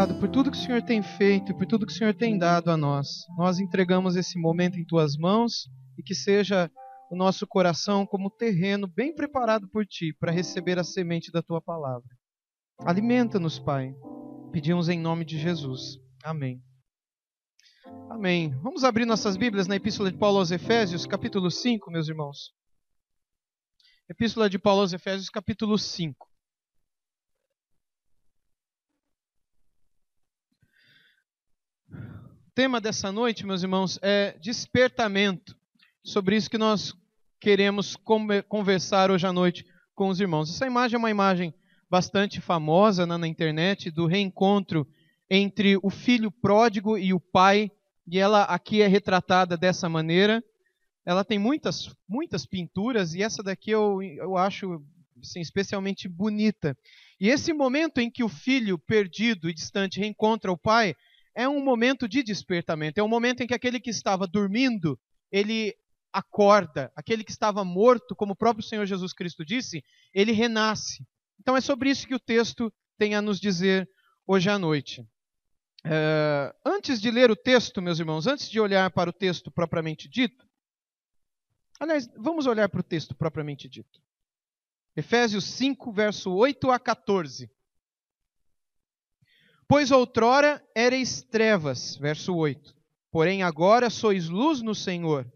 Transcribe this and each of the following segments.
obrigado por tudo que o Senhor tem feito e por tudo que o Senhor tem dado a nós. Nós entregamos esse momento em Tuas mãos e que seja o nosso coração como terreno bem preparado por Ti para receber a semente da Tua palavra. Alimenta-nos, Pai. Pedimos em nome de Jesus. Amém. Amém. Vamos abrir nossas Bíblias na Epístola de Paulo aos Efésios, capítulo 5, meus irmãos. Epístola de Paulo aos Efésios, capítulo 5. O tema dessa noite, meus irmãos, é despertamento. Sobre isso que nós queremos conversar hoje à noite com os irmãos. Essa imagem é uma imagem bastante famosa na internet, do reencontro entre o filho pródigo e o pai, e ela aqui é retratada dessa maneira. Ela tem muitas pinturas, e essa daqui eu acho assim, especialmente bonita. E esse momento em que o filho perdido e distante reencontra o pai, é um momento de despertamento, é um momento em que aquele que estava dormindo, ele acorda, aquele que estava morto, como o próprio Senhor Jesus Cristo disse, ele renasce. Então é sobre isso que o texto tem a nos dizer hoje à noite. Antes de ler o texto, meus irmãos, antes de olhar para o texto propriamente dito, aliás, vamos olhar para o texto propriamente dito. Efésios 5, verso 8 a 14. Pois outrora ereis trevas, verso 8, porém agora sois luz no Senhor.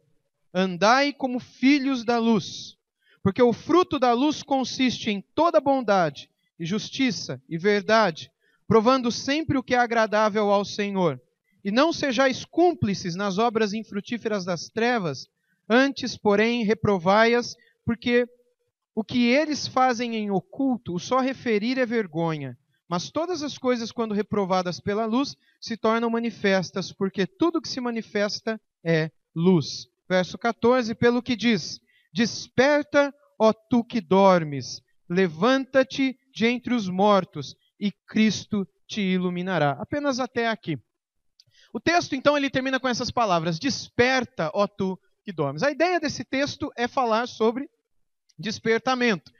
Andai como filhos da luz, porque o fruto da luz consiste em toda bondade, e justiça, e verdade, provando sempre o que é agradável ao Senhor. E não sejais cúmplices nas obras infrutíferas das trevas, antes, porém, reprovai-as, porque o que eles fazem em oculto, o só referir é vergonha. Mas todas as coisas, quando reprovadas pela luz, se tornam manifestas, porque tudo que se manifesta é luz. Verso 14, pelo que diz: desperta, ó tu que dormes, levanta-te de entre os mortos, e Cristo te iluminará. Apenas até aqui. O texto, então, ele termina com essas palavras: desperta, ó tu que dormes. A ideia desse texto é falar sobre despertamento.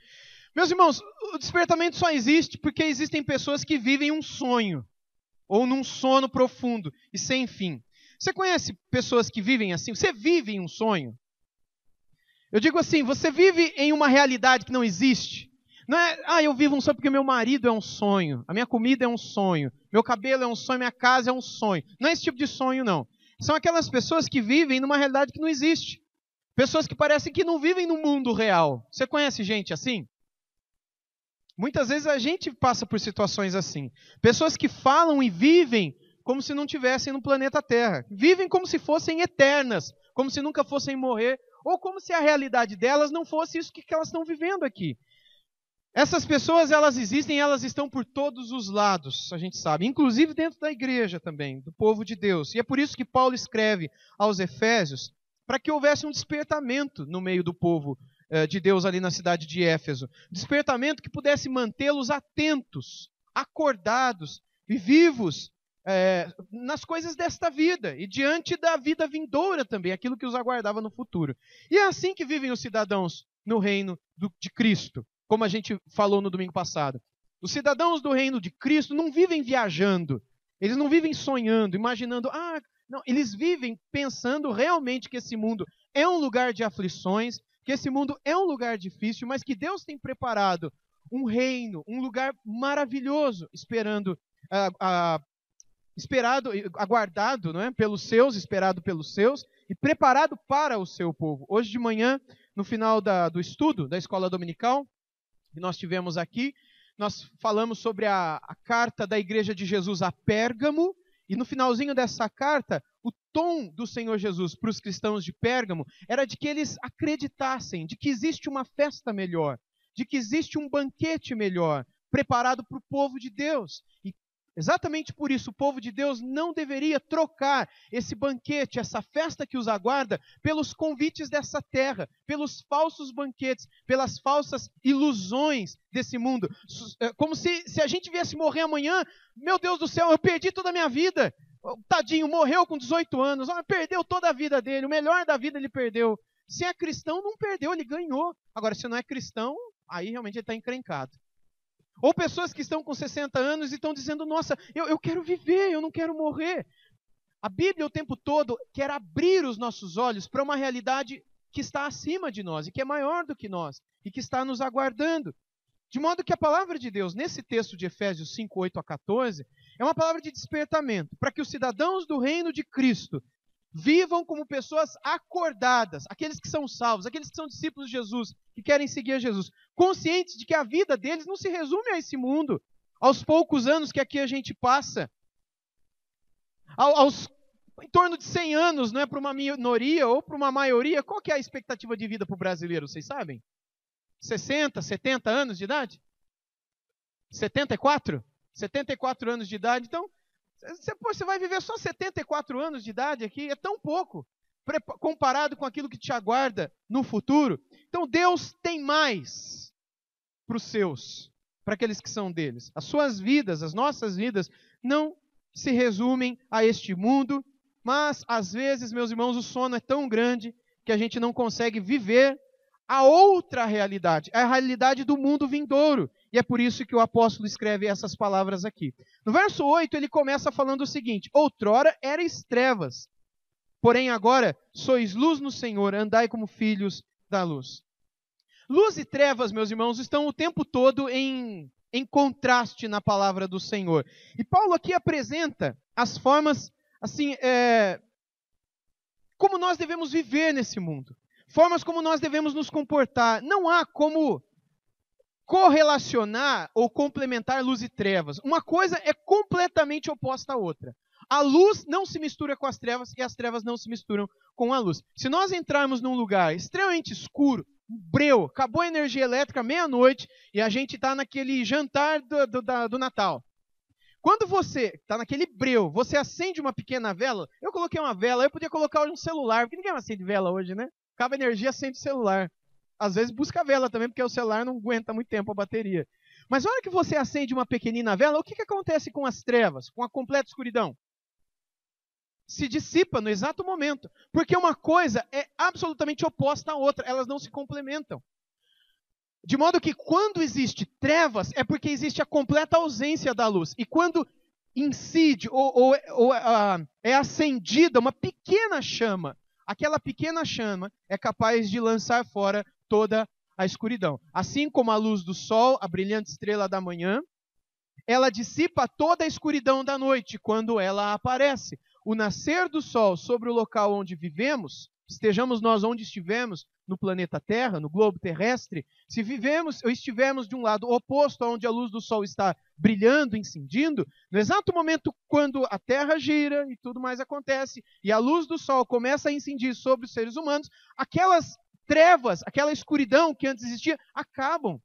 Meus irmãos, o despertamento só existe porque existem pessoas que vivem um sonho, ou num sono profundo e sem fim. Você conhece pessoas que vivem assim? Você vive em um sonho? Eu digo assim, você vive em uma realidade que não existe. Não é, eu vivo um sonho porque meu marido é um sonho, a minha comida é um sonho, meu cabelo é um sonho, minha casa é um sonho. Não é esse tipo de sonho, não. São aquelas pessoas que vivem numa realidade que não existe. Pessoas que parecem que não vivem no mundo real. Você conhece gente assim? Muitas vezes a gente passa por situações assim. Pessoas que falam e vivem como se não estivessem no planeta Terra. Vivem como se fossem eternas, como se nunca fossem morrer, ou como se a realidade delas não fosse isso que elas estão vivendo aqui. Essas pessoas, elas existem, elas estão por todos os lados, a gente sabe, inclusive dentro da igreja também, do povo de Deus. E é por isso que Paulo escreve aos Efésios, para que houvesse um despertamento no meio do povo de Deus ali na cidade de Éfeso. Despertamento que pudesse mantê-los atentos, acordados e vivos nas coisas desta vida e diante da vida vindoura também, aquilo que os aguardava no futuro. E é assim que vivem os cidadãos no reino de Cristo, como a gente falou no domingo passado. Os cidadãos do reino de Cristo não vivem viajando, eles não vivem sonhando, imaginando, não, eles vivem pensando realmente que esse mundo é um lugar de aflições, que esse mundo é um lugar difícil, mas que Deus tem preparado um reino, um lugar maravilhoso, aguardado, não é, pelos seus, esperado pelos seus, e preparado para o seu povo. Hoje de manhã, no final do estudo da escola dominical, que nós tivemos aqui, nós falamos sobre a carta da Igreja de Jesus a Pérgamo, e no finalzinho dessa carta, o tom do Senhor Jesus para os cristãos de Pérgamo era de que eles acreditassem, de que existe uma festa melhor, de que existe um banquete melhor, preparado para o povo de Deus. E exatamente por isso, o povo de Deus não deveria trocar esse banquete, essa festa que os aguarda, pelos convites dessa terra, pelos falsos banquetes, pelas falsas ilusões desse mundo. Como se a gente viesse morrer amanhã, meu Deus do céu, eu perdi toda a minha vida. Tadinho, morreu com 18 anos, perdeu toda a vida dele, o melhor da vida ele perdeu. Se é cristão, não perdeu, ele ganhou. Agora, se não é cristão, aí realmente ele está encrencado. Ou pessoas que estão com 60 anos e estão dizendo, nossa, eu quero viver, eu não quero morrer. A Bíblia o tempo todo quer abrir os nossos olhos para uma realidade que está acima de nós e que é maior do que nós e que está nos aguardando. De modo que a palavra de Deus, nesse texto de Efésios 5, 8 a 14, é uma palavra de despertamento, para que os cidadãos do reino de Cristo vivam como pessoas acordadas, aqueles que são salvos, aqueles que são discípulos de Jesus, que querem seguir a Jesus, conscientes de que a vida deles não se resume a esse mundo, aos poucos anos que aqui a gente passa, em torno de 100 anos, não é para uma minoria ou para uma maioria. Qual que é a expectativa de vida para o brasileiro, vocês sabem? 60, 70 anos de idade? 74? 74 anos de idade. Então, você vai viver só 74 anos de idade aqui, é tão pouco, comparado com aquilo que te aguarda no futuro. Então, Deus tem mais para os seus, para aqueles que são deles. As suas vidas, as nossas vidas, não se resumem a este mundo, mas, às vezes, meus irmãos, o sono é tão grande que a gente não consegue viver a outra realidade, a realidade do mundo vindouro. E é por isso que o apóstolo escreve essas palavras aqui. No verso 8, ele começa falando o seguinte: outrora erais trevas, porém agora sois luz no Senhor, andai como filhos da luz. Luz e trevas, meus irmãos, estão o tempo todo em contraste na palavra do Senhor. E Paulo aqui apresenta as formas, assim, como nós devemos viver nesse mundo. Formas como nós devemos nos comportar. Não há como correlacionar ou complementar luz e trevas. Uma coisa é completamente oposta à outra. A luz não se mistura com as trevas e as trevas não se misturam com a luz. Se nós entrarmos num lugar extremamente escuro, breu, acabou a energia elétrica meia-noite e a gente está naquele jantar do Natal. Quando você está naquele breu, você acende uma pequena vela. Eu coloquei uma vela, eu podia colocar um celular, porque ninguém acende vela hoje, né? Acaba a energia, acende o celular. Às vezes busca a vela também, porque o celular não aguenta muito tempo a bateria. Mas na hora que você acende uma pequenina vela, o que acontece com as trevas, com a completa escuridão? Se dissipa no exato momento. Porque uma coisa é absolutamente oposta à outra, elas não se complementam. De modo que quando existe trevas, é porque existe a completa ausência da luz. E quando incide ou é acendida uma pequena chama, aquela pequena chama é capaz de lançar fora toda a escuridão. Assim como a luz do sol, a brilhante estrela da manhã, ela dissipa toda a escuridão da noite quando ela aparece. O nascer do sol sobre o local onde vivemos, estejamos nós onde estivermos, no planeta Terra, no globo terrestre, se vivemos ou estivermos de um lado oposto aonde a luz do sol está brilhando, incendindo, no exato momento quando a Terra gira e tudo mais acontece, e a luz do sol começa a incidir sobre os seres humanos, aquelas trevas, aquela escuridão que antes existia, acabam.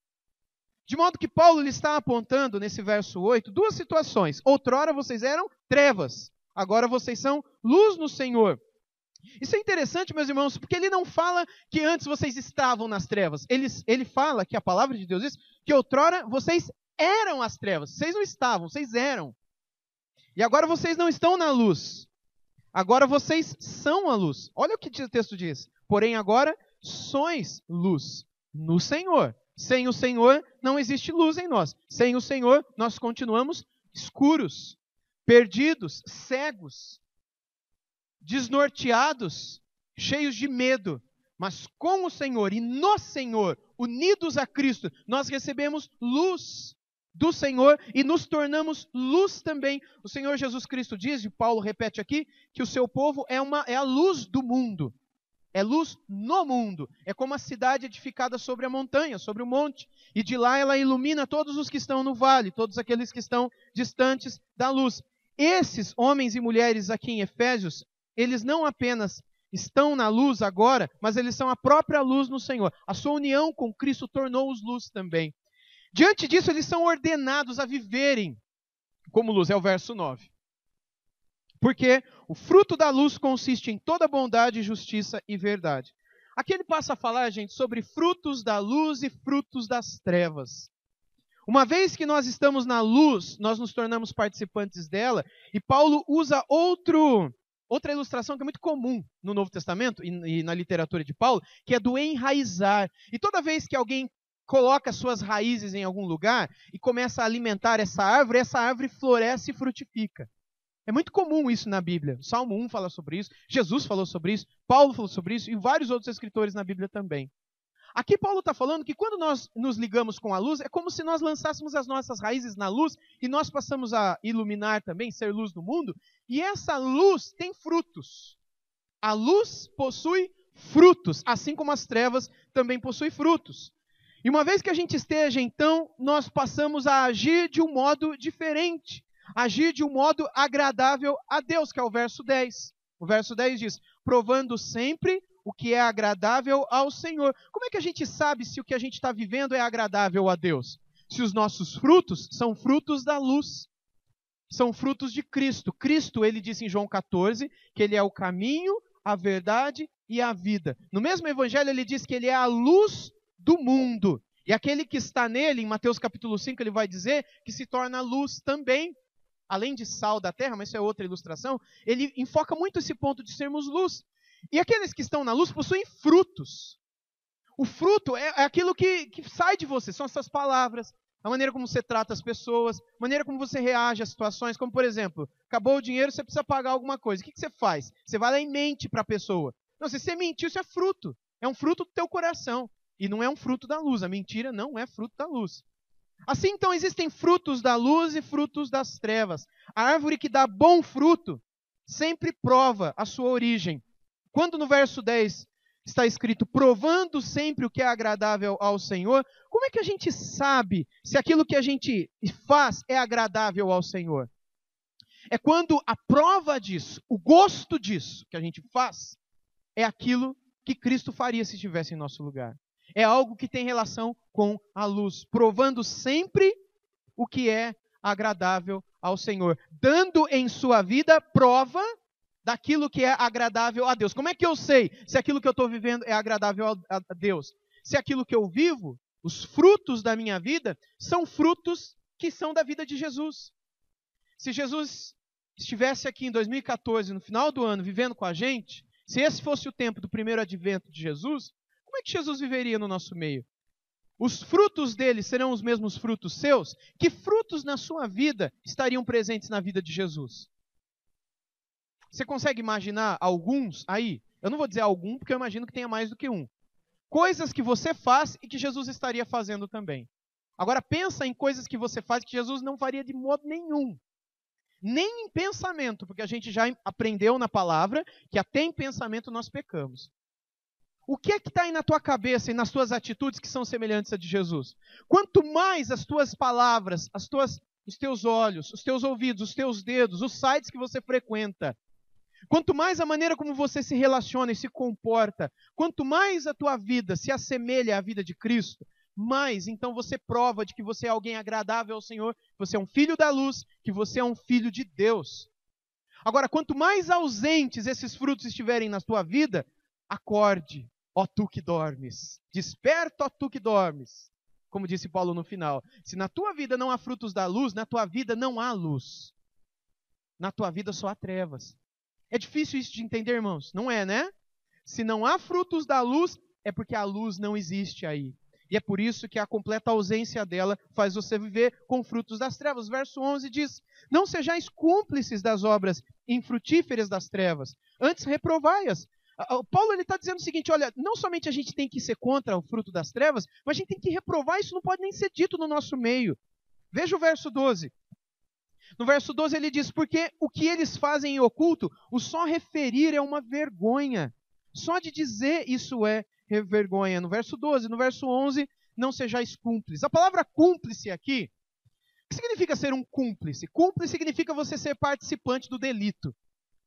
De modo que Paulo lhe está apontando nesse verso 8 duas situações. Outrora vocês eram trevas, agora vocês são luz no Senhor. Isso é interessante, meus irmãos, porque ele não fala que antes vocês estavam nas trevas. Ele fala que a palavra de Deus diz que outrora vocês eram as trevas. Vocês não estavam, vocês eram. E agora vocês não estão na luz. Agora vocês são a luz. Olha o que o texto diz. Porém agora sois luz no Senhor. Sem o Senhor não existe luz em nós. Sem o Senhor nós continuamos escuros, perdidos, cegos, desnorteados, cheios de medo. Mas com o Senhor e no Senhor, unidos a Cristo, nós recebemos luz do Senhor e nos tornamos luz também. O Senhor Jesus Cristo diz, e Paulo repete aqui, que o seu povo é a luz do mundo. É luz no mundo. É como a cidade edificada sobre a montanha, sobre o monte. E de lá ela ilumina todos os que estão no vale, todos aqueles que estão distantes da luz. Esses homens e mulheres aqui em Efésios, eles não apenas estão na luz agora, mas eles são a própria luz no Senhor. A sua união com Cristo tornou-os luz também. Diante disso, eles são ordenados a viverem como luz. É o verso 9. Porque o fruto da luz consiste em toda bondade, justiça e verdade. Aqui ele passa a falar, gente, sobre frutos da luz e frutos das trevas. Uma vez que nós estamos na luz, nós nos tornamos participantes dela, e Paulo usa outra ilustração que é muito comum no Novo Testamento e na literatura de Paulo, que é do enraizar. E toda vez que alguém coloca suas raízes em algum lugar e começa a alimentar essa árvore floresce e frutifica. É muito comum isso na Bíblia. O Salmo 1 fala sobre isso, Jesus falou sobre isso, Paulo falou sobre isso e vários outros escritores na Bíblia também. Aqui Paulo está falando que quando nós nos ligamos com a luz, é como se nós lançássemos as nossas raízes na luz e nós passamos a iluminar também, ser luz do mundo, e essa luz tem frutos. A luz possui frutos, assim como as trevas também possuem frutos. E uma vez que a gente esteja, então, nós passamos a agir de um modo diferente, agir de um modo agradável a Deus, que é o verso 10. O verso 10 diz, provando sempre o que é agradável ao Senhor. Como é que a gente sabe se o que a gente está vivendo é agradável a Deus? Se os nossos frutos são frutos da luz, são frutos de Cristo. Cristo, ele disse em João 14, que ele é o caminho, a verdade e a vida. No mesmo evangelho ele diz que ele é a luz do mundo. E aquele que está nele, em Mateus capítulo 5, ele vai dizer que se torna luz também. Além de sal da terra, mas isso é outra ilustração, ele enfoca muito esse ponto de sermos luz. E aqueles que estão na luz possuem frutos. O fruto é aquilo que sai de você, são essas palavras, a maneira como você trata as pessoas, a maneira como você reage às situações, como por exemplo, acabou o dinheiro, você precisa pagar alguma coisa. O que você faz? Você vai lá e mente para a pessoa. Não, se você mentiu, isso é fruto. É um fruto do teu coração. E não é um fruto da luz. A mentira não é fruto da luz. Assim, então, existem frutos da luz e frutos das trevas. A árvore que dá bom fruto sempre prova a sua origem. Quando no verso 10 está escrito, provando sempre o que é agradável ao Senhor, como é que a gente sabe se aquilo que a gente faz é agradável ao Senhor? É quando a prova disso, o gosto disso que a gente faz, é aquilo que Cristo faria se estivesse em nosso lugar. É algo que tem relação com a luz, provando sempre o que é agradável ao Senhor, dando em sua vida prova daquilo que é agradável a Deus. Como é que eu sei se aquilo que eu estou vivendo é agradável a Deus? Se aquilo que eu vivo, os frutos da minha vida, são frutos que são da vida de Jesus. Se Jesus estivesse aqui em 2014, no final do ano, vivendo com a gente, se esse fosse o tempo do primeiro advento de Jesus, como é que Jesus viveria no nosso meio? Os frutos dele serão os mesmos frutos seus? Que frutos na sua vida estariam presentes na vida de Jesus? Você consegue imaginar alguns aí? Eu não vou dizer algum, porque eu imagino que tenha mais do que um. Coisas que você faz e que Jesus estaria fazendo também. Agora pensa em coisas que você faz que Jesus não faria de modo nenhum. Nem em pensamento, porque a gente já aprendeu na palavra que até em pensamento nós pecamos. O que é que está aí na tua cabeça e nas tuas atitudes que são semelhantes a de Jesus? Quanto mais as tuas palavras, os teus olhos, os teus ouvidos, os teus dedos, os sites que você frequenta, quanto mais a maneira como você se relaciona e se comporta, quanto mais a tua vida se assemelha à vida de Cristo, mais então você prova de que você é alguém agradável ao Senhor, que você é um filho da luz, que você é um filho de Deus. Agora, quanto mais ausentes esses frutos estiverem na tua vida, acorde, ó tu que dormes. Desperta, ó tu que dormes. Como disse Paulo no final. Se na tua vida não há frutos da luz, na tua vida não há luz. Na tua vida só há trevas. É difícil isso de entender, irmãos? Não é, né? Se não há frutos da luz, é porque a luz não existe aí. E é por isso que a completa ausência dela faz você viver com frutos das trevas. Verso 11 diz, não sejais cúmplices das obras infrutíferas das trevas, antes reprovai-as. Paulo está dizendo o seguinte, olha, não somente a gente tem que ser contra o fruto das trevas, mas a gente tem que reprovar, isso não pode nem ser dito no nosso meio. Veja o verso 12. No verso 12 ele diz, porque o que eles fazem em oculto, o só referir é uma vergonha. Só de dizer isso é vergonha. No verso 12, no verso 11, não sejais cúmplices. A palavra cúmplice aqui, o que significa ser um cúmplice? Cúmplice significa você ser participante do delito,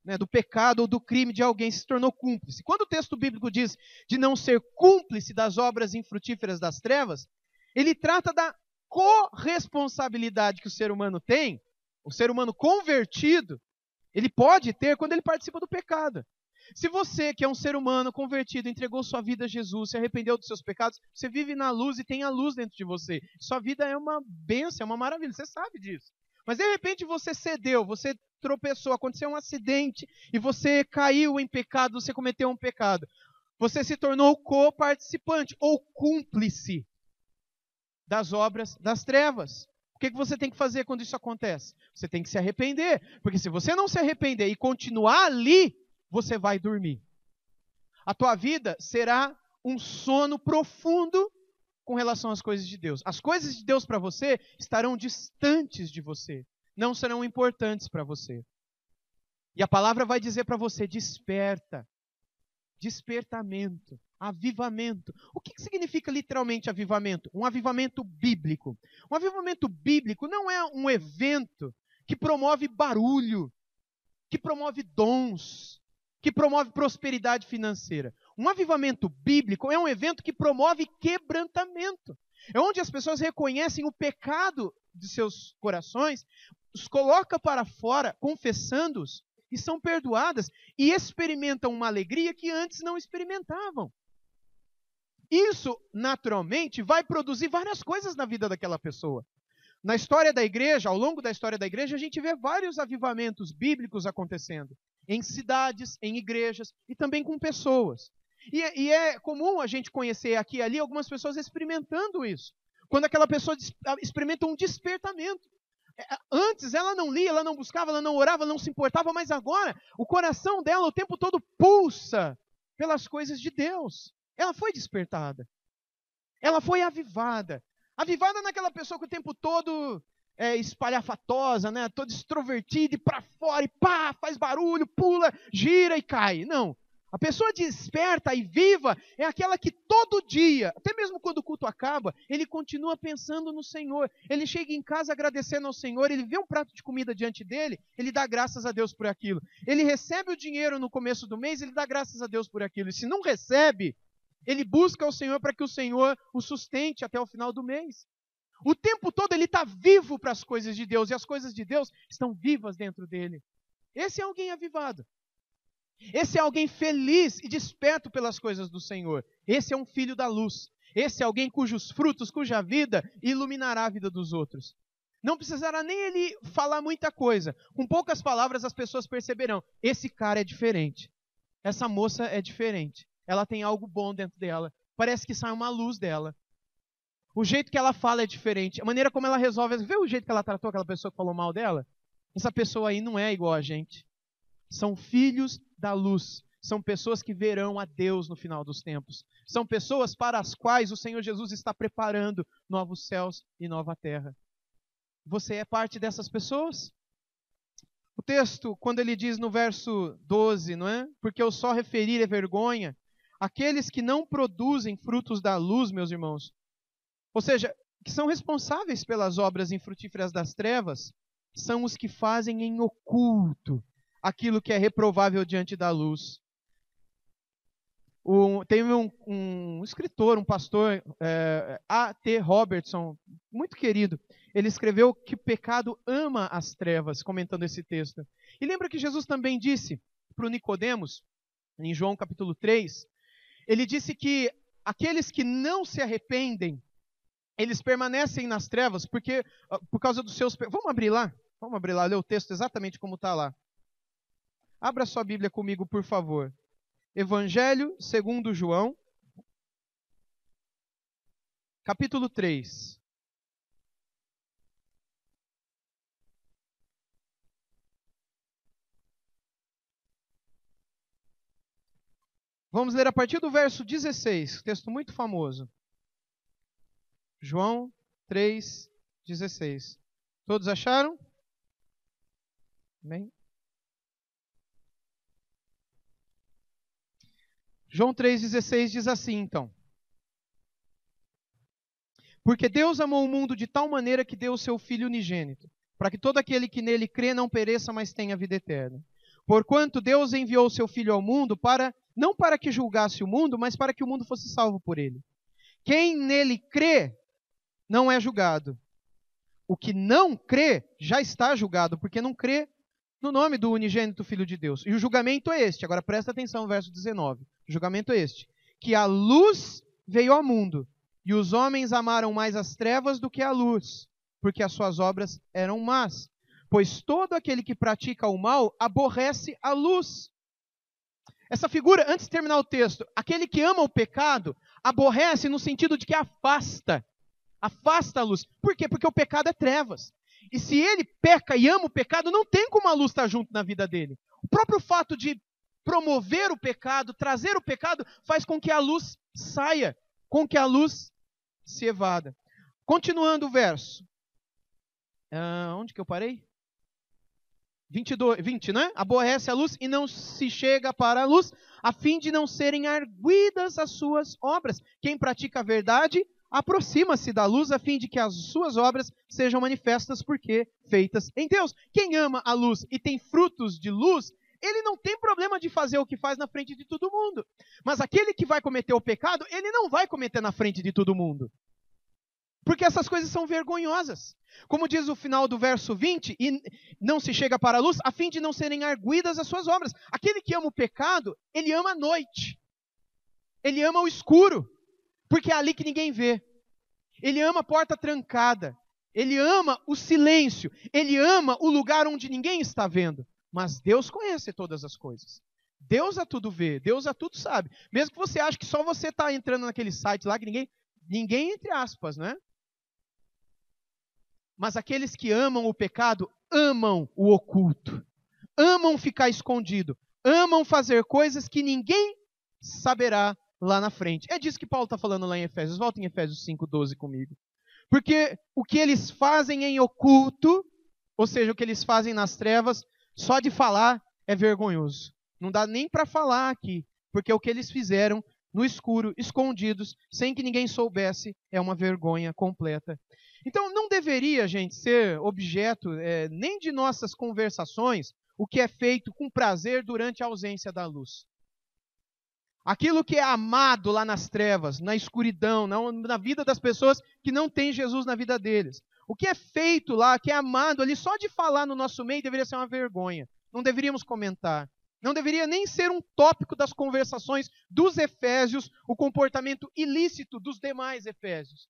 né, do pecado ou do crime de alguém, se tornou cúmplice. Quando o texto bíblico diz de não ser cúmplice das obras infrutíferas das trevas, ele trata da corresponsabilidade que o ser humano tem, o ser humano convertido, ele pode ter quando ele participa do pecado. Se você, que é um ser humano convertido, entregou sua vida a Jesus, se arrependeu dos seus pecados, você vive na luz e tem a luz dentro de você. Sua vida é uma bênção, é uma maravilha, você sabe disso. Mas de repente você cedeu, você tropeçou, aconteceu um acidente e você caiu em pecado, você cometeu um pecado. Você se tornou co-participante ou cúmplice. das obras das trevas. O que você tem que fazer quando isso acontece? Você tem que se arrepender, porque se você não se arrepender e continuar ali, você vai dormir. A tua vida será um sono profundo com relação às coisas de Deus. As coisas de Deus para você estarão distantes de você, não serão importantes para você. E a palavra vai dizer para você: desperta, despertamento, avivamento. O que significa literalmente avivamento? Um avivamento bíblico. Um avivamento bíblico não é um evento que promove barulho, que promove dons, que promove prosperidade financeira. Um avivamento bíblico é um evento que promove quebrantamento. É onde as pessoas reconhecem o pecado de seus corações, os coloca para fora, confessando-os, e são perdoadas, e experimentam uma alegria que antes não experimentavam. Isso, naturalmente, vai produzir várias coisas na vida daquela pessoa. Na história da igreja, ao longo da história da igreja, a gente vê vários avivamentos bíblicos acontecendo, em cidades, em igrejas, e também com pessoas. E é comum a gente conhecer aqui e ali algumas pessoas experimentando isso. Quando aquela pessoa experimenta um despertamento. Antes ela não lia, ela não buscava, ela não orava, ela não se importava, mas agora o coração dela o tempo todo pulsa pelas coisas de Deus. Ela foi despertada. Ela foi avivada. Avivada naquela pessoa que o tempo todo é espalhafatosa, né? Toda extrovertida e para fora, e pá, faz barulho, pula, gira e cai. Não. A pessoa desperta e viva é aquela que todo dia, até mesmo quando o culto acaba, ele continua pensando no Senhor. Ele chega em casa agradecendo ao Senhor, ele vê um prato de comida diante dele, ele dá graças a Deus por aquilo. Ele recebe o dinheiro no começo do mês, ele dá graças a Deus por aquilo. E se não recebe, ele busca ao Senhor para que o Senhor o sustente até o final do mês. O tempo todo ele está vivo para as coisas de Deus, e as coisas de Deus estão vivas dentro dele. Esse é alguém avivado. Esse é alguém feliz e desperto pelas coisas do Senhor. Esse é um filho da luz. Esse é alguém cujos frutos, cuja vida iluminará a vida dos outros. Não precisará nem ele falar muita coisa. Com poucas palavras as pessoas perceberão: esse cara é diferente. Essa moça é diferente. Ela tem algo bom dentro dela. Parece que sai uma luz dela. O jeito que ela fala é diferente. A maneira como ela resolve. Vê o jeito que ela tratou aquela pessoa que falou mal dela? Essa pessoa aí não é igual a gente. São filhos da luz. São pessoas que verão a Deus no final dos tempos. São pessoas para as quais o Senhor Jesus está preparando novos céus e nova terra. Você é parte dessas pessoas? O texto, quando ele diz no verso 12, não é? Porque eu só referir é vergonha. Aqueles que não produzem frutos da luz, meus irmãos, ou seja, que são responsáveis pelas obras infrutíferas das trevas, são os que fazem em oculto aquilo que é reprovável diante da luz. Tem um escritor, um pastor, A.T. Robertson, muito querido. Ele escreveu que o pecado ama as trevas, comentando esse texto. E lembra que Jesus também disse para o Nicodemos, em João capítulo 3, ele disse que aqueles que não se arrependem, eles permanecem nas trevas porque, por causa dos seus pecados. Vamos abrir lá, ler o texto exatamente como está lá. Abra sua Bíblia comigo, por favor. Evangelho segundo João, capítulo 3. Vamos ler a partir do verso 16, texto muito famoso. João 3, 16. Todos acharam? Amém? João 3,16 diz assim, então: porque Deus amou o mundo de tal maneira que deu o seu Filho unigênito, para que todo aquele que nele crê não pereça, mas tenha vida eterna. Porquanto Deus enviou o seu Filho ao mundo não para que julgasse o mundo, mas para que o mundo fosse salvo por ele. Quem nele crê não é julgado. O que não crê já está julgado, porque não crê no nome do unigênito Filho de Deus. E o julgamento é este, agora presta atenção, verso 19. O julgamento é este: que a luz veio ao mundo, e os homens amaram mais as trevas do que a luz, porque as suas obras eram más. Pois todo aquele que pratica o mal aborrece a luz. Essa figura, antes de terminar o texto, aquele que ama o pecado, aborrece no sentido de que afasta. afasta a luz. Por quê? Porque o pecado é trevas. E se ele peca e ama o pecado, não tem como a luz estar junto na vida dele. O próprio fato de promover o pecado, trazer o pecado, faz com que a luz saia, com que a luz se evada. Continuando o verso. Onde que eu parei? 20, né? Aborrece a luz e não se chega para a luz, a fim de não serem arguidas as suas obras. Quem pratica a verdade, aproxima-se da luz, a fim de que as suas obras sejam manifestas, porque feitas em Deus. Quem ama a luz e tem frutos de luz, ele não tem problema de fazer o que faz na frente de todo mundo. Mas aquele que vai cometer o pecado, ele não vai cometer na frente de todo mundo. Porque essas coisas são vergonhosas. Como diz o final do verso 20, e não se chega para a luz, a fim de não serem arguidas as suas obras. Aquele que ama o pecado, ele ama a noite. Ele ama o escuro, porque é ali que ninguém vê. Ele ama a porta trancada. Ele ama o silêncio. Ele ama o lugar onde ninguém está vendo. Mas Deus conhece todas as coisas. Deus a tudo vê, Deus a tudo sabe. Mesmo que você ache que só você está entrando naquele site lá, que ninguém entre aspas, né? Mas aqueles que amam o pecado, amam o oculto. Amam ficar escondido. Amam fazer coisas que ninguém saberá lá na frente. É disso que Paulo está falando lá em Efésios. Volta em Efésios 5:12 comigo. Porque o que eles fazem em oculto, ou seja, o que eles fazem nas trevas, só de falar é vergonhoso. Não dá nem para falar aqui. Porque o que eles fizeram no escuro, escondidos, sem que ninguém soubesse, é uma vergonha completa. Então, não deveria, gente, ser objeto nem de nossas conversações o que é feito com prazer durante a ausência da luz. Aquilo que é amado lá nas trevas, na escuridão, na vida das pessoas que não têm Jesus na vida deles. O que é feito lá, que é amado ali, só de falar no nosso meio deveria ser uma vergonha. Não deveríamos comentar. Não deveria nem ser um tópico das conversações dos efésios, o comportamento ilícito dos demais efésios.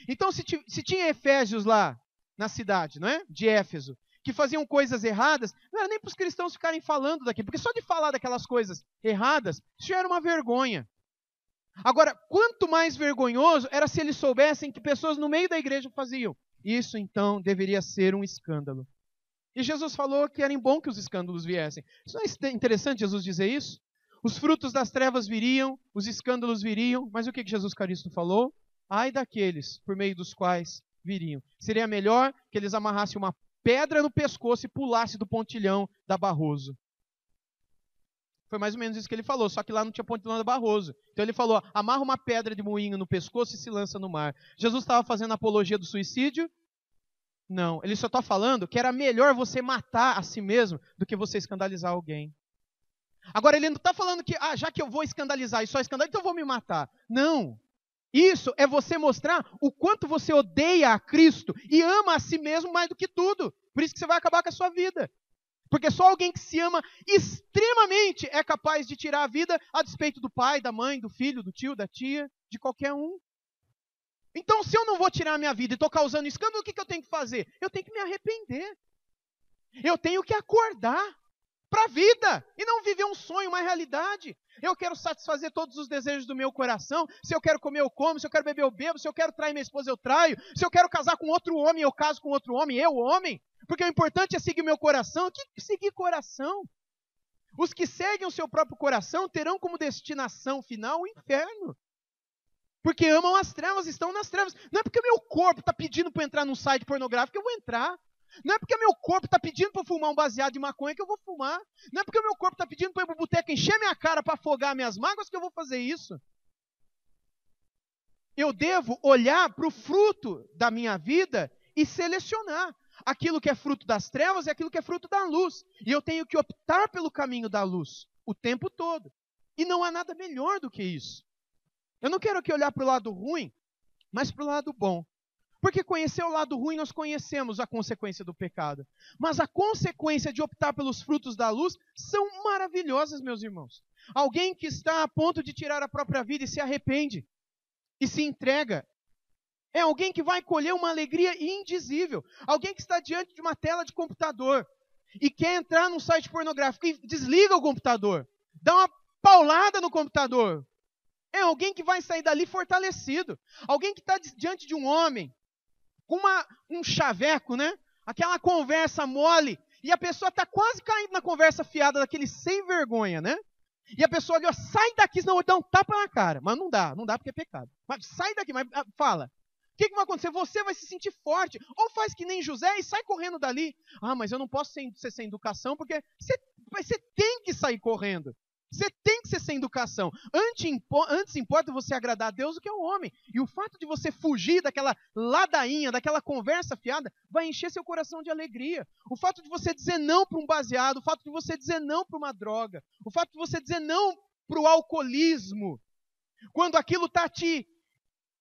Então, se tinha efésios lá na cidade, não é? De Éfeso, que faziam coisas erradas, não era nem para os cristãos ficarem falando daquilo, porque só de falar daquelas coisas erradas, isso já era uma vergonha. Agora, quanto mais vergonhoso era se eles soubessem que pessoas no meio da igreja faziam. Isso, então, deveria ser um escândalo. E Jesus falou que era bom que os escândalos viessem. Isso não é interessante Jesus dizer isso? Os frutos das trevas viriam, os escândalos viriam, mas o que Jesus Cristo falou? Ai daqueles por meio dos quais viriam. Seria melhor que eles amarrassem uma pedra no pescoço e pulassem do pontilhão da Barroso. Foi mais ou menos isso que ele falou, só que lá não tinha pontilhão da Barroso. Então ele falou, amarra uma pedra de moinho no pescoço e se lança no mar. Jesus estava fazendo apologia do suicídio? Não, ele só está falando que era melhor você matar a si mesmo do que você escandalizar alguém. Agora ele não está falando que, já que eu vou escandalizar e só escandalizar, então eu vou me matar. Não. Isso é você mostrar o quanto você odeia a Cristo e ama a si mesmo mais do que tudo. Por isso que você vai acabar com a sua vida. Porque só alguém que se ama extremamente é capaz de tirar a vida a despeito do pai, da mãe, do filho, do tio, da tia, de qualquer um. Então, se eu não vou tirar a minha vida e estou causando escândalo, o que eu tenho que fazer? Eu tenho que me arrepender. Eu tenho que acordar para a vida e não viver um sonho, uma realidade. Eu quero satisfazer todos os desejos do meu coração. Se eu quero comer, eu como. Se eu quero beber, eu bebo. Se eu quero trair minha esposa, eu traio. Se eu quero casar com outro homem, eu caso com outro homem, eu, homem. Porque o importante é seguir meu coração. O que seguir coração? Os que seguem o seu próprio coração terão como destinação final o inferno. Porque amam as trevas, estão nas trevas. Não é porque meu corpo está pedindo para eu entrar num site pornográfico que eu vou entrar. Não é porque meu corpo está pedindo para eu fumar um baseado de maconha que eu vou fumar. Não é porque meu corpo está pedindo para eu ir para o boteco encher minha cara para afogar minhas mágoas que eu vou fazer isso. Eu devo olhar para o fruto da minha vida e selecionar aquilo que é fruto das trevas e aquilo que é fruto da luz. E eu tenho que optar pelo caminho da luz o tempo todo. E não há nada melhor do que isso. Eu não quero aqui olhar para o lado ruim, mas para o lado bom. Porque conhecer o lado ruim, nós conhecemos a consequência do pecado. Mas a consequência de optar pelos frutos da luz são maravilhosas, meus irmãos. Alguém que está a ponto de tirar a própria vida e se arrepende e se entrega. É alguém que vai colher uma alegria indizível. Alguém que está diante de uma tela de computador e quer entrar num site pornográfico e desliga o computador. Dá uma paulada no computador. É alguém que vai sair dali fortalecido. Alguém que está diante de um homem com um chaveco, né? Aquela conversa mole. E a pessoa está quase caindo na conversa fiada daquele sem vergonha, né? E a pessoa ali, ó, sai daqui, senão eu vou dar um tapa na cara. Mas não dá porque é pecado. Mas sai daqui, mas fala. O que vai acontecer? Você vai se sentir forte. Ou faz que nem José e sai correndo dali. Ah, mas eu não posso ser sem educação, porque você tem que sair correndo. Você tem que ser sem educação. Antes importa você agradar a Deus do que ao homem. E o fato de você fugir daquela ladainha, daquela conversa fiada, vai encher seu coração de alegria. O fato de você dizer não para um baseado, o fato de você dizer não para uma droga, o fato de você dizer não para o alcoolismo, quando aquilo está te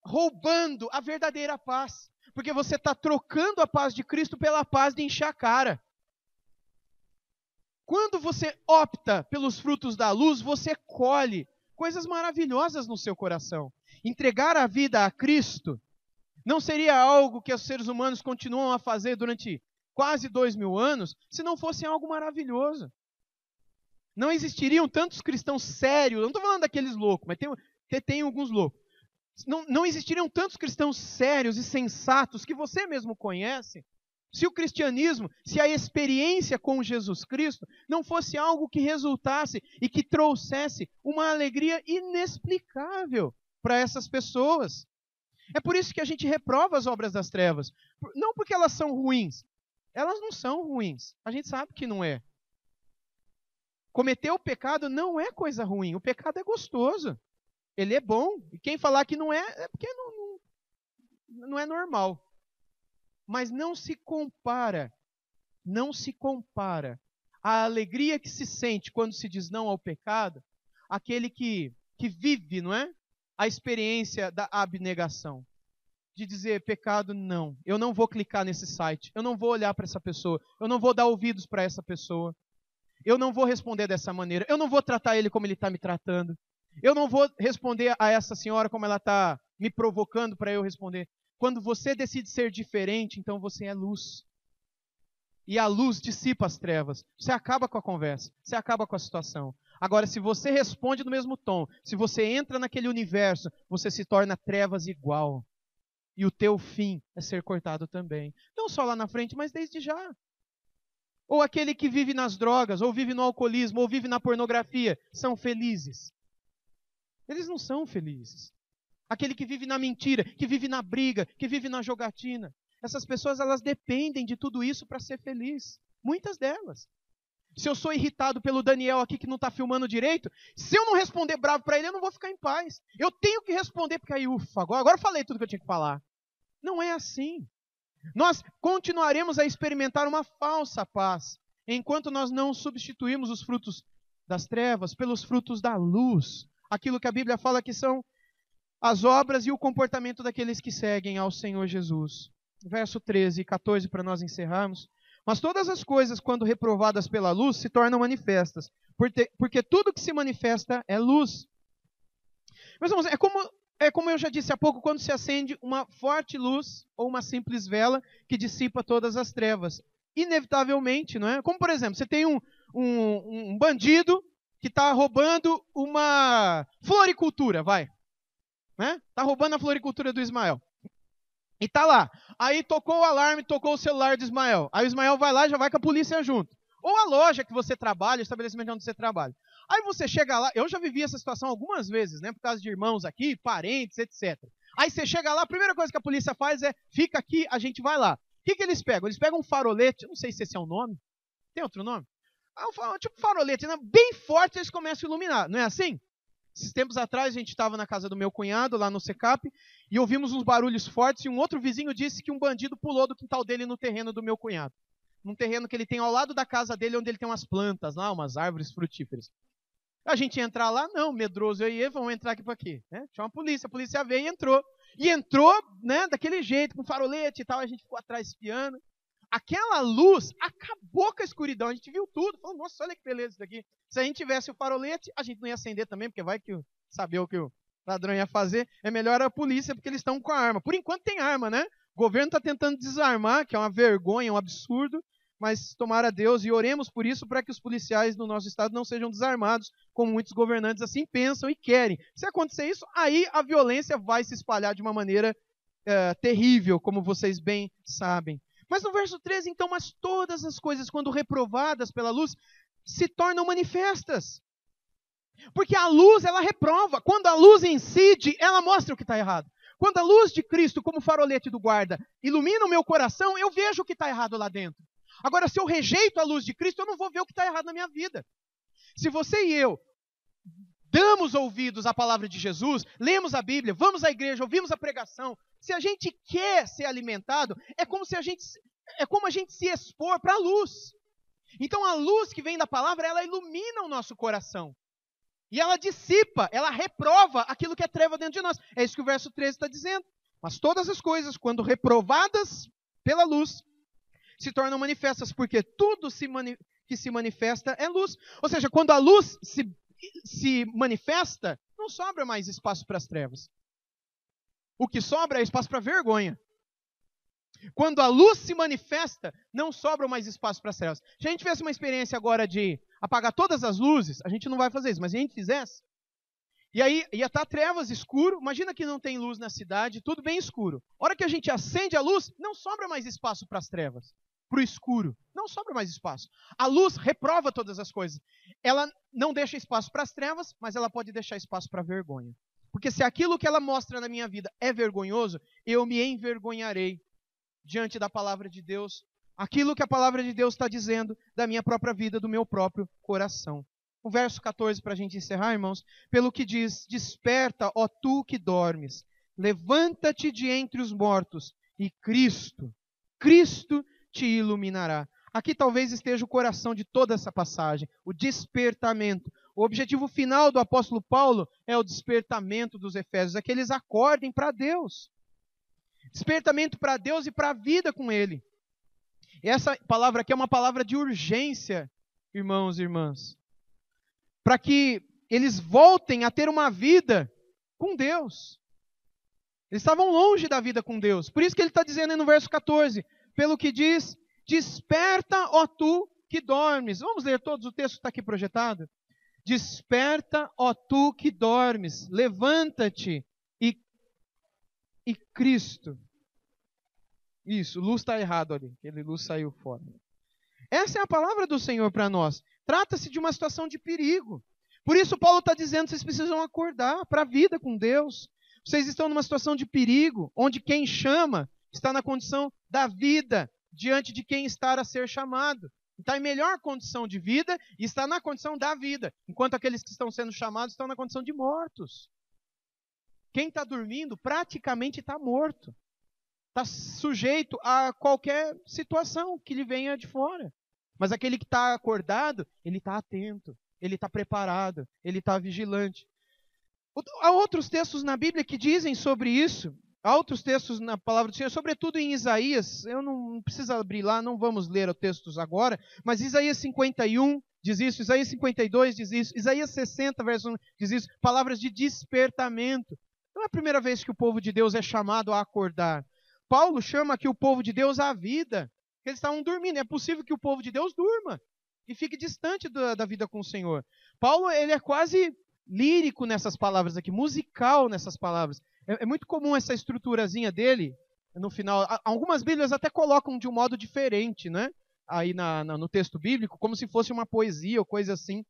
roubando a verdadeira paz. Porque você está trocando a paz de Cristo pela paz de encher a cara. Quando você opta pelos frutos da luz, você colhe coisas maravilhosas no seu coração. Entregar a vida a Cristo não seria algo que os seres humanos continuam a fazer durante quase 2000 anos, se não fosse algo maravilhoso. Não existiriam tantos cristãos sérios, não estou falando daqueles loucos, mas tem alguns loucos. Não existiriam tantos cristãos sérios e sensatos que você mesmo conhece, se o cristianismo, se a experiência com Jesus Cristo não fosse algo que resultasse e que trouxesse uma alegria inexplicável para essas pessoas. É por isso que a gente reprova as obras das trevas. Não porque elas são ruins. Elas não são ruins. A gente sabe que não é. Cometer o pecado não é coisa ruim. O pecado é gostoso. Ele é bom. E quem falar que não é porque não é normal. Mas não se compara a alegria que se sente quando se diz não ao pecado, aquele que vive, não é? A experiência da abnegação. De dizer, pecado, não. Eu não vou clicar nesse site. Eu não vou olhar para essa pessoa. Eu não vou dar ouvidos para essa pessoa. Eu não vou responder dessa maneira. Eu não vou tratar ele como ele está me tratando. Eu não vou responder a essa senhora como ela está me provocando para eu responder. Quando você decide ser diferente, então você é luz. E a luz dissipa as trevas. Você acaba com a conversa, você acaba com a situação. Agora, se você responde no mesmo tom, se você entra naquele universo, você se torna trevas igual. E o teu fim é ser cortado também. Não só lá na frente, mas desde já. Ou aquele que vive nas drogas, ou vive no alcoolismo, ou vive na pornografia, são felizes. Eles não são felizes. Aquele que vive na mentira, que vive na briga, que vive na jogatina. Essas pessoas, elas dependem de tudo isso para ser feliz. Muitas delas. Se eu sou irritado pelo Daniel aqui que não está filmando direito, se eu não responder bravo para ele, eu não vou ficar em paz. Eu tenho que responder, porque aí, ufa, agora eu falei tudo que eu tinha que falar. Não é assim. Nós continuaremos a experimentar uma falsa paz, enquanto nós não substituirmos os frutos das trevas pelos frutos da luz. Aquilo que a Bíblia fala que são as obras e o comportamento daqueles que seguem ao Senhor Jesus. Verso 13 e 14, para nós encerrarmos. Mas todas as coisas, quando reprovadas pela luz, se tornam manifestas, porque tudo que se manifesta é luz. Meus irmãos, é como eu já disse há pouco, quando se acende uma forte luz ou uma simples vela que dissipa todas as trevas. Inevitavelmente, não é? Como, por exemplo, você tem um bandido que está roubando uma floricultura, vai. Está roubando a floricultura do Ismael. E está lá. Aí tocou o alarme, tocou o celular do Ismael. Aí o Ismael vai lá e já vai com a polícia junto. Ou a loja que você trabalha, o estabelecimento onde você trabalha. Aí você chega lá, eu já vivi essa situação algumas vezes, né? Por causa de irmãos aqui, parentes, etc. Aí você chega lá, a primeira coisa que a polícia faz é, fica aqui, a gente vai lá. O que eles pegam? Eles pegam um farolete, eu não sei se esse é um nome. Tem outro nome? Tipo farolete, né? Bem forte, eles começam a iluminar. Não é assim? Esses tempos atrás, a gente estava na casa do meu cunhado, lá no Secap, e ouvimos uns barulhos fortes, e um outro vizinho disse que um bandido pulou do quintal dele no terreno do meu cunhado. Num terreno que ele tem ao lado da casa dele, onde ele tem umas plantas lá, umas árvores frutíferas. A gente ia entrar lá, não, medroso, eu e ele, vamos entrar aqui para quê? Né? Chama a polícia veio e entrou. E entrou, né, daquele jeito, com farolete e tal, a gente ficou atrás espiando. Aquela luz acabou com a escuridão, a gente viu tudo, falou, nossa, olha que beleza isso daqui. Se a gente tivesse o farolete, a gente não ia acender também, porque vai que saber o que o ladrão ia fazer. É melhor a polícia, porque eles estão com a arma. Por enquanto tem arma, né? O governo está tentando desarmar, que é uma vergonha, um absurdo. mas tomara a Deus e oremos por isso para que os policiais do nosso estado não sejam desarmados, como muitos governantes assim pensam e querem. Se acontecer isso, aí a violência vai se espalhar de uma maneira terrível, como vocês bem sabem. Mas no verso 13, então, mas todas as coisas, quando reprovadas pela luz, se tornam manifestas. Porque a luz, ela reprova. Quando a luz incide, ela mostra o que está errado. Quando a luz de Cristo, como farolete do guarda, ilumina o meu coração, eu vejo o que está errado lá dentro. Agora, se eu rejeito a luz de Cristo, eu não vou ver o que está errado na minha vida. Se você e eu damos ouvidos à palavra de Jesus, lemos a Bíblia, vamos à igreja, ouvimos a pregação, se a gente quer ser alimentado, é como a gente se expor para a luz. Então a luz que vem da palavra, ela ilumina o nosso coração. E ela dissipa, ela reprova aquilo que é treva dentro de nós. É isso que o verso 13 está dizendo. Mas todas as coisas, quando reprovadas pela luz, se tornam manifestas, porque tudo que se manifesta é luz. Ou seja, quando a luz se manifesta, não sobra mais espaço para as trevas. O que sobra é espaço para vergonha. Quando a luz se manifesta, não sobra mais espaço para as trevas. Se a gente tivesse uma experiência agora de apagar todas as luzes, a gente não vai fazer isso, mas se a gente fizesse, e aí ia estar trevas, escuro, imagina que não tem luz na cidade, tudo bem escuro. A hora que a gente acende a luz, não sobra mais espaço para as trevas, para o escuro, não sobra mais espaço. A luz reprova todas as coisas. Ela não deixa espaço para as trevas, mas ela pode deixar espaço para a vergonha. Porque se aquilo que ela mostra na minha vida é vergonhoso, eu me envergonharei diante da palavra de Deus, aquilo que a palavra de Deus está dizendo da minha própria vida, do meu próprio coração. O verso 14, para a gente encerrar, irmãos, pelo que diz, desperta, ó tu que dormes, levanta-te de entre os mortos, e Cristo te iluminará. Aqui talvez esteja o coração de toda essa passagem, o despertamento. O objetivo final do apóstolo Paulo é o despertamento dos Efésios, é que eles acordem para Deus. Despertamento para Deus e para a vida com Ele. Essa palavra aqui é uma palavra de urgência, irmãos e irmãs. Para que eles voltem a ter uma vida com Deus. Eles estavam longe da vida com Deus. Por isso que ele está dizendo aí no verso 14, pelo que diz, desperta, ó tu que dormes. Vamos ler todos, o texto está aqui projetado. Desperta, ó tu que dormes, levanta-te e Cristo. Isso, luz está errado ali, aquele luz saiu fora. Essa é a palavra do Senhor para nós. Trata-se de uma situação de perigo. Por isso Paulo está dizendo, vocês precisam acordar para a vida com Deus. Vocês estão numa situação de perigo, onde quem chama está na condição da vida, diante de quem está a ser chamado. Está em melhor condição de vida e está na condição da vida, enquanto aqueles que estão sendo chamados estão na condição de mortos. Quem está dormindo praticamente está morto. Está sujeito a qualquer situação que lhe venha de fora. Mas aquele que está acordado, ele está atento, ele está preparado, ele está vigilante. Há outros textos na Bíblia que dizem sobre isso. Há outros textos na palavra do Senhor, sobretudo em Isaías. Eu não preciso abrir lá, não vamos ler os textos agora. Mas Isaías 51 diz isso, Isaías 52 diz isso, Isaías 60, verso 1 diz isso. Palavras de despertamento. Não é a primeira vez que o povo de Deus é chamado a acordar. Paulo chama aqui o povo de Deus à vida. Eles estavam dormindo. É possível que o povo de Deus durma e fique distante da vida com o Senhor. Paulo, ele é quase lírico nessas palavras aqui, musical nessas palavras. É muito comum essa estruturazinha dele, no final. Algumas Bíblias até colocam de um modo diferente, né? Aí no texto bíblico, como se fosse uma poesia ou coisa assim.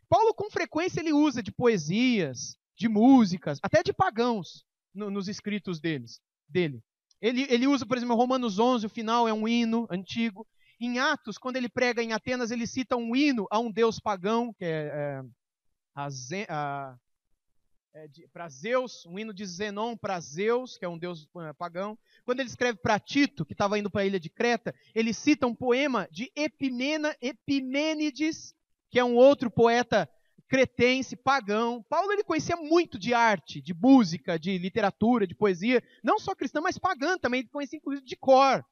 Paulo, com frequência, ele usa de poesias, de músicas, até de pagãos, nos escritos dele. Ele usa, por exemplo, Romanos 11, o final é um hino antigo. Em Atos, quando ele prega em Atenas, ele cita um hino a um deus pagão, que para Zeus, um hino de Zenon para Zeus, que é um deus pagão. Quando ele escreve para Tito, que estava indo para a ilha de Creta, ele cita um poema de Epimênides, que é um outro poeta cretense, pagão. Paulo, ele conhecia muito de arte, de música, de literatura, de poesia, não só cristã, mas pagã também, ele conhecia inclusive de cor.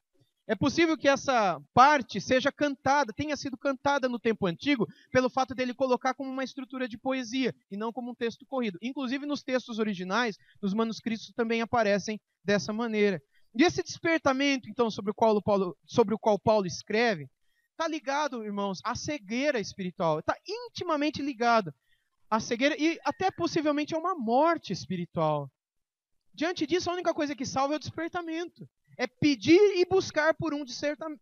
É possível que essa parte seja cantada, tenha sido cantada no tempo antigo, pelo fato dele colocar como uma estrutura de poesia, e não como um texto corrido. Inclusive nos textos originais, nos manuscritos também aparecem dessa maneira. E esse despertamento, então, sobre o qual Paulo escreve, está ligado, irmãos, à cegueira espiritual. Está intimamente ligado à cegueira e até possivelmente a uma morte espiritual. Diante disso, a única coisa que salva é o despertamento. É pedir e buscar por um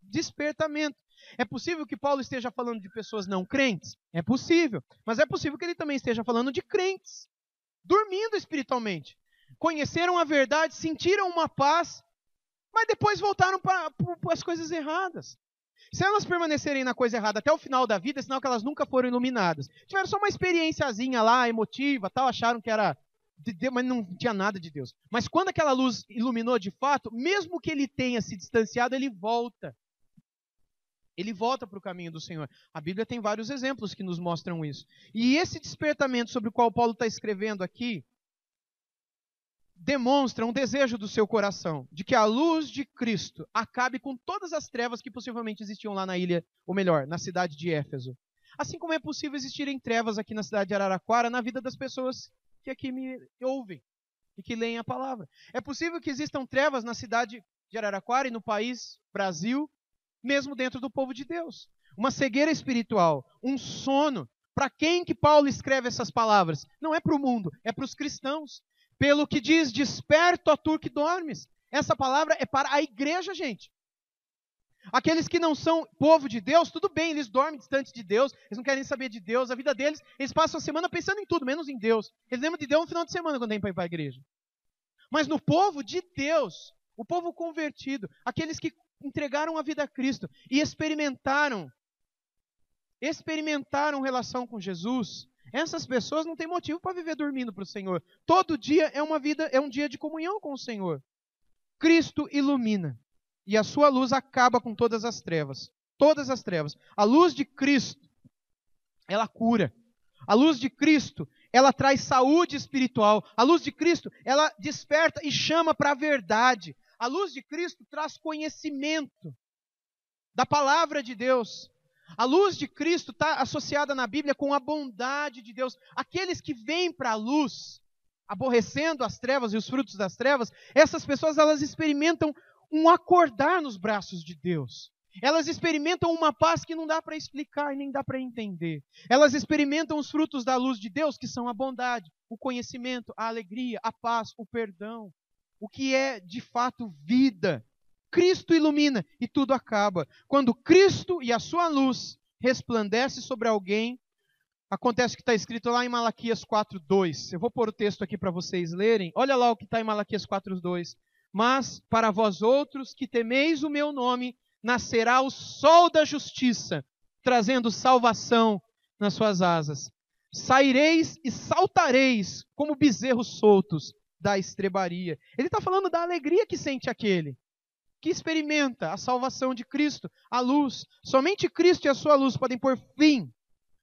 despertamento. É possível que Paulo esteja falando de pessoas não crentes? É possível. Mas é possível que ele também esteja falando de crentes, dormindo espiritualmente. Conheceram a verdade, sentiram uma paz, mas depois voltaram para as coisas erradas. Se elas permanecerem na coisa errada até o final da vida, é sinal que elas nunca foram iluminadas. Tiveram só uma experiênciazinha lá, emotiva, tal, acharam que era de Deus, mas não tinha nada de Deus. Mas quando aquela luz iluminou de fato, mesmo que ele tenha se distanciado, ele volta. Ele volta para o caminho do Senhor. A Bíblia tem vários exemplos que nos mostram isso. E esse despertamento sobre o qual Paulo está escrevendo aqui, demonstra um desejo do seu coração, de que a luz de Cristo acabe com todas as trevas que possivelmente existiam lá na ilha, ou melhor, na cidade de Éfeso. Assim como é possível existirem trevas aqui na cidade de Araraquara, na vida das pessoas que aqui me ouvem e que leem a palavra. É possível que existam trevas na cidade de Araraquara e no país Brasil, mesmo dentro do povo de Deus. Uma cegueira espiritual, um sono. Para quem que Paulo escreve essas palavras? Não é para o mundo, é para os cristãos. Pelo que diz, desperta, ó tu que dormes. Essa palavra é para a igreja, gente. Aqueles que não são povo de Deus, tudo bem, eles dormem distante de Deus, eles não querem saber de Deus, a vida deles, eles passam a semana pensando em tudo, menos em Deus. Eles lembram de Deus no final de semana quando vêm para ir para a igreja. Mas no povo de Deus, o povo convertido, aqueles que entregaram a vida a Cristo e experimentaram relação com Jesus, essas pessoas não têm motivo para viver dormindo para o Senhor. Todo dia é um dia de comunhão com o Senhor. Cristo ilumina e a sua luz acaba com todas as trevas. Todas as trevas. A luz de Cristo, ela cura. A luz de Cristo, ela traz saúde espiritual. A luz de Cristo, ela desperta e chama para a verdade. A luz de Cristo traz conhecimento da palavra de Deus. A luz de Cristo está associada na Bíblia com a bondade de Deus. Aqueles que vêm para a luz, aborrecendo as trevas e os frutos das trevas, essas pessoas elas experimentam um acordar nos braços de Deus. Elas experimentam uma paz que não dá para explicar e nem dá para entender. Elas experimentam os frutos da luz de Deus, que são a bondade, o conhecimento, a alegria, a paz, o perdão. O que é de fato vida. Cristo ilumina e tudo acaba. Quando Cristo e a sua luz resplandece sobre alguém, acontece o que está escrito lá em Malaquias 4:2. Eu vou pôr o texto aqui para vocês lerem. Olha lá o que está em Malaquias 4:2. Mas para vós outros que temeis o meu nome, nascerá o sol da justiça, trazendo salvação nas suas asas. Saireis e saltareis como bezerros soltos da estrebaria. Ele está falando da alegria que sente aquele que experimenta a salvação de Cristo, a luz. Somente Cristo e a sua luz podem pôr fim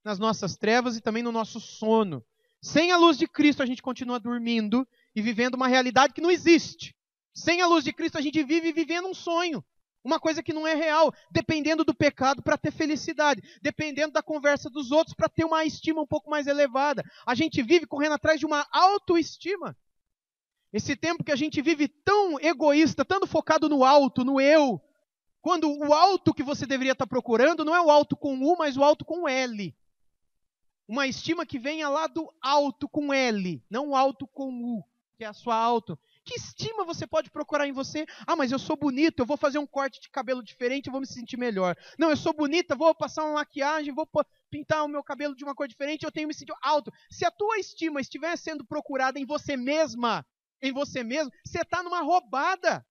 nas nossas trevas e também no nosso sono. Sem a luz de Cristo, a gente continua dormindo e vivendo uma realidade que não existe. Sem a luz de Cristo, a gente vive vivendo um sonho, uma coisa que não é real, dependendo do pecado para ter felicidade, dependendo da conversa dos outros para ter uma estima um pouco mais elevada. A gente vive correndo atrás de uma autoestima. Esse tempo que a gente vive tão egoísta, tão focado no alto, no eu, quando o alto que você deveria estar procurando não é o alto com U, mas o alto com L. Uma estima que venha lá do alto com L, não o alto com U, que é a sua auto. Que estima você pode procurar em você? Ah, mas eu sou bonito, eu vou fazer um corte de cabelo diferente, eu vou me sentir melhor. Não, eu sou bonita, vou passar uma maquiagem, vou pintar o meu cabelo de uma cor diferente, eu tenho me sentido alto. Se a tua estima estiver sendo procurada em você mesma, em você mesmo, você está numa roubada.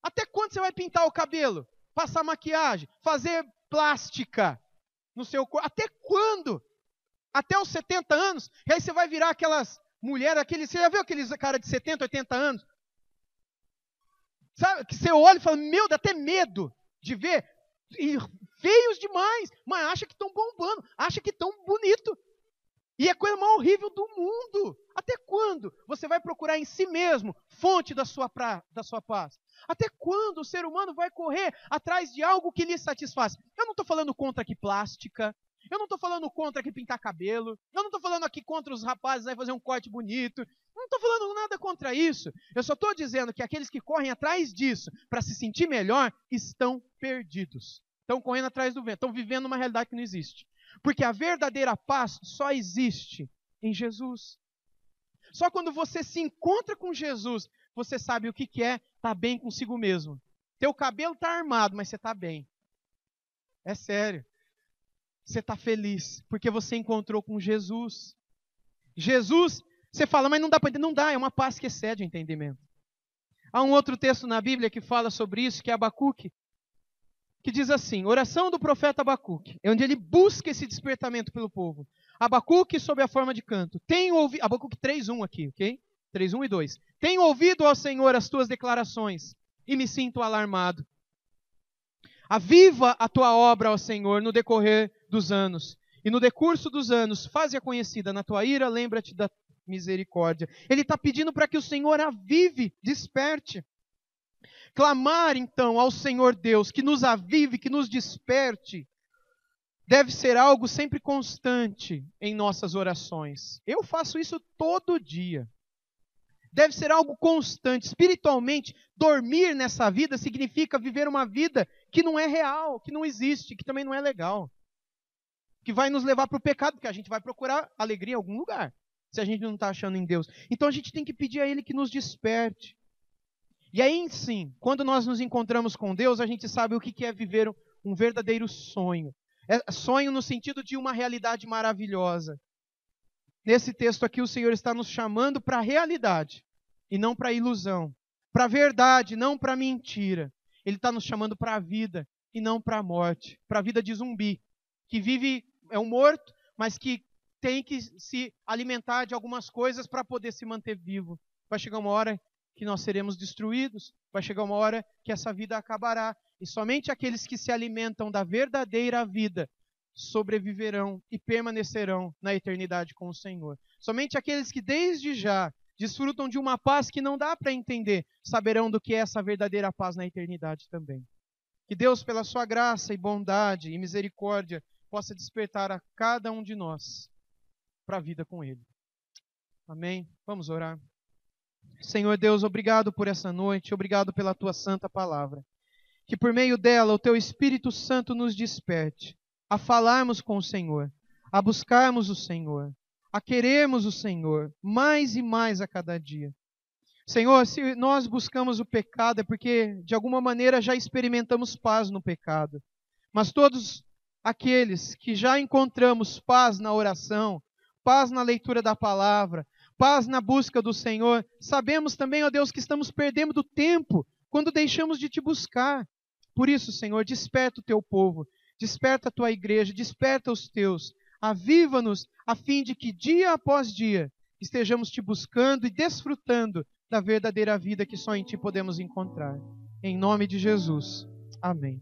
Até quando você vai pintar o cabelo? Passar maquiagem? Fazer plástica no seu corpo? Até quando? Até os 70 anos? E aí você vai virar aquelas mulheres, você já viu aqueles cara de 70, 80 anos? Sabe, que você olha e fala, meu, dá até medo de ver. E feios demais, mas acha que estão bombando, acha que estão bonito. E é a coisa mais horrível do mundo. Até quando você vai procurar em si mesmo fonte da sua paz? Até quando o ser humano vai correr atrás de algo que lhe satisfaz? Eu não estou falando contra que plástica, eu não estou falando contra que pintar cabelo, eu não estou falando aqui contra os rapazes aí fazer um corte bonito, eu não estou falando nada contra isso. Eu só estou dizendo que aqueles que correm atrás disso para se sentir melhor estão perdidos. Estão correndo atrás do vento, estão vivendo uma realidade que não existe. Porque a verdadeira paz só existe em Jesus. Só quando você se encontra com Jesus, você sabe o que é estar bem consigo mesmo. Teu cabelo está armado, mas você está bem. É sério. Você está feliz, porque você encontrou com Jesus. Jesus, você fala, mas não dá para entender. Não dá, é uma paz que excede o entendimento. Há um outro texto na Bíblia que fala sobre isso, que é Abacuque, que diz assim, oração do profeta Abacuque, é onde ele busca esse despertamento pelo povo. Abacuque sob a forma de canto. Tenho ouvido, Abacuque 3:1 aqui, ok? 3:1 e 2. Tenho ouvido, ó Senhor, as tuas declarações e me sinto alarmado. Aviva a tua obra, ó Senhor, no decorrer dos anos. E no decurso dos anos, faze-a conhecida. Na tua ira, lembra-te da misericórdia. Ele está pedindo para que o Senhor avive, desperte. Clamar, então, ao Senhor Deus, que nos avive, que nos desperte, deve ser algo sempre constante em nossas orações. Eu faço isso todo dia. Deve ser algo constante. Espiritualmente, dormir nessa vida significa viver uma vida que não é real, que não existe, que também não é legal. Que vai nos levar para o pecado, porque a gente vai procurar alegria em algum lugar, se a gente não está achando em Deus. Então a gente tem que pedir a Ele que nos desperte. E aí sim, quando nós nos encontramos com Deus, a gente sabe o que é viver um verdadeiro sonho. É sonho no sentido de uma realidade maravilhosa. Nesse texto aqui, o Senhor está nos chamando para a realidade, e não para a ilusão. Para a verdade, não para a mentira. Ele está nos chamando para a vida, e não para a morte. Para a vida de zumbi, que vive, é um morto, mas que tem que se alimentar de algumas coisas para poder se manter vivo. Vai chegar uma hora que nós seremos destruídos, vai chegar uma hora que essa vida acabará. E somente aqueles que se alimentam da verdadeira vida sobreviverão e permanecerão na eternidade com o Senhor. Somente aqueles que desde já desfrutam de uma paz que não dá para entender, saberão do que é essa verdadeira paz na eternidade também. Que Deus, pela sua graça e bondade e misericórdia, possa despertar a cada um de nós para a vida com Ele. Amém? Vamos orar. Senhor Deus, obrigado por essa noite, obrigado pela tua santa palavra. Que por meio dela o teu Espírito Santo nos desperte a falarmos com o Senhor, a buscarmos o Senhor, a querermos o Senhor mais e mais a cada dia. Senhor, se nós buscamos o pecado é porque de alguma maneira já experimentamos paz no pecado. Mas todos aqueles que já encontramos paz na oração, paz na leitura da palavra, paz na busca do Senhor, sabemos também, ó Deus, que estamos perdendo do tempo quando deixamos de te buscar. Por isso, Senhor, desperta o teu povo, desperta a tua igreja, desperta os teus, aviva-nos a fim de que dia após dia estejamos te buscando e desfrutando da verdadeira vida que só em ti podemos encontrar. Em nome de Jesus. Amém.